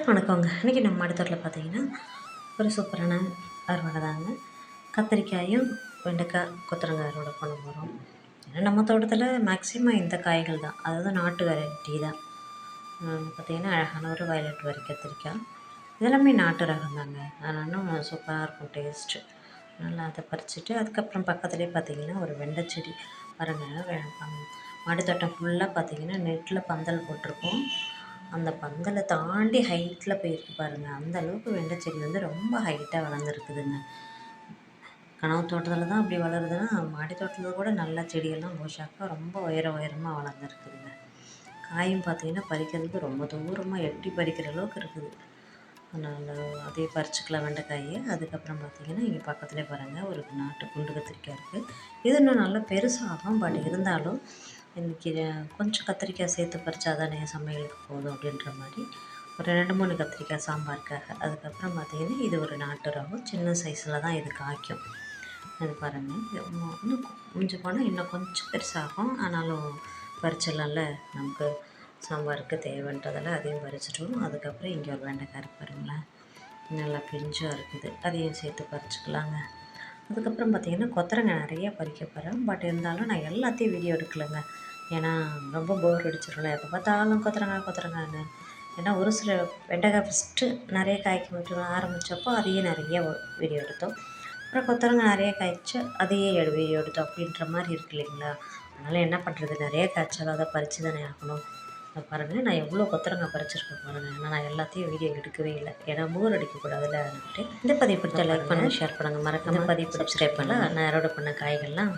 வணக்கங்க. இன்றைக்கி நம்ம மாடித்தோட்டத்தில் பார்த்தீங்கன்னா, ஒரு சூப்பரான அறுவடை தாங்க. கத்திரிக்காயும், வெண்டைக்காய், கொத்தவரங்காய் அறுவடை பண்ண போகிறோம். ஏன்னா நம்ம தோட்டத்தில் மேக்ஸிமம் இந்த காய்கள் தான். அதாவது நாட்டு வெரைட்டி தான். பார்த்திங்கன்னா அழகான ஒரு வயலட் வரி கத்திரிக்காய். இதெல்லாமே நாட்டு ரகம் தாங்க. அதனால சூப்பராக இருக்கும் டேஸ்ட்டு. நல்லா அதை பறிச்சுட்டு அதுக்கப்புறம் பக்கத்துலேயே பார்த்திங்கன்னா ஒரு வெண்டை செடி பாருங்கள். மாடித்தோட்டம் ஃபுல்லாக பார்த்திங்கன்னா நெட்டில் பந்தல் போட்டிருக்கோம். அந்த பந்தலை தாண்டி ஹைட்டில் போயிருக்கு பாருங்கள். அந்த அளவுக்கு வெண்டை செடி வந்து ரொம்ப ஹைட்டாக வளர்ந்துருக்குதுங்க. கனவு தோட்டத்தில் தான் அப்படி வளருதுன்னா, மாடி தோட்டத்தில் கூட நல்ல செடியெல்லாம் போஷாக்காக ரொம்ப உயரமாக வளர்ந்துருக்குதுங்க. காயும் பார்த்திங்கன்னா பறிக்கிறதுக்கு ரொம்ப தூரமாக எட்டி பறிக்கிற அளவுக்கு இருக்குது. அதனால் அதே பறிச்சுக்கலாம் வெண்டைக்காயை. அதுக்கப்புறம் பார்த்திங்கன்னா இங்கே பக்கத்துலேயே பாருங்கள் ஒரு நாட்டு குண்டு கத்திரிக்காய் இருக்குது. இது இன்னும் நல்லா பெருசாகும். பட் இருந்தாலும் இன்றைக்கி கொஞ்சம் கத்திரிக்காய் சேர்த்து பறித்தா தானே சமையலுக்கு போதும் அப்படின்ற மாதிரி ஒரு 2-3 கத்திரிக்காய் சாம்பாருக்காக. அதுக்கப்புறம் பார்த்திங்கன்னா இது ஒரு நாட்டு ரகம். சின்ன சைஸில் தான் இது காய்க்கும். அது பாருங்கள். இன்னும் முடிஞ்சு போனால் இன்னும் கொஞ்சம் பெருசாகும். ஆனாலும் பறிச்சிடலாம்ல, நமக்கு சாம்பாருக்கு தேவைன்றதால அதையும் பறிச்சிட்டோம். அதுக்கப்புறம் இங்கே ஒரு வெண்டைக்காய் பாருங்களேன், நல்லா பிஞ்சாக இருக்குது. அதையும் சேர்த்து பறிச்சுக்கலாங்க. அதுக்கப்புறம் பார்த்திங்கன்னா கொத்தவரங்காய் நிறையா பறிக்க போகிறேன். பட் இருந்தாலும் நான் எல்லாத்தையும் வீடியோ எடுக்கலைங்க. ஏன்னா ரொம்ப போர் அடிச்சிடும்ல, எப்போ பார்த்தாலும் கொத்தவரங்காய்னு. ஏன்னா ஒரு சில வெண்டைக்காய் ஃபஸ்ட்டு நிறைய காய்க்க ஆரம்பித்தப்போ அதையே நிறைய வீடியோ எடுத்தோம். அப்புறம் கொத்தவரங்காய் நிறைய காய்ச்சி அதையே வீடியோ எடுத்தோம் அப்படின்ற மாதிரி இருக்கு இல்லைங்களா. அதனால் என்ன பண்ணுறது, நிறைய காய்ச்சாலும் அதை பறித்து தானே ஆகணும். பாருங்கள் நான் எவ்வளோ கொத்தவரங்காய் பறிச்சிருக்கேன் பாருங்கள். ஏன்னா நான் எல்லாத்தையும் வீடியோ எடுக்கவே இல்லை, ஏன்னா போர் அடிக்கக்கூடாதுல்ல. இந்த பதிவு பிடிச்ச லைக் பண்ணுங்கள், ஷேர் பண்ணுங்கள், மறக்காம பதிவு சப்ஸ்கிரைப் பண்ணலாம். நான் அறுவடை பண்ண காய்கள்லாம்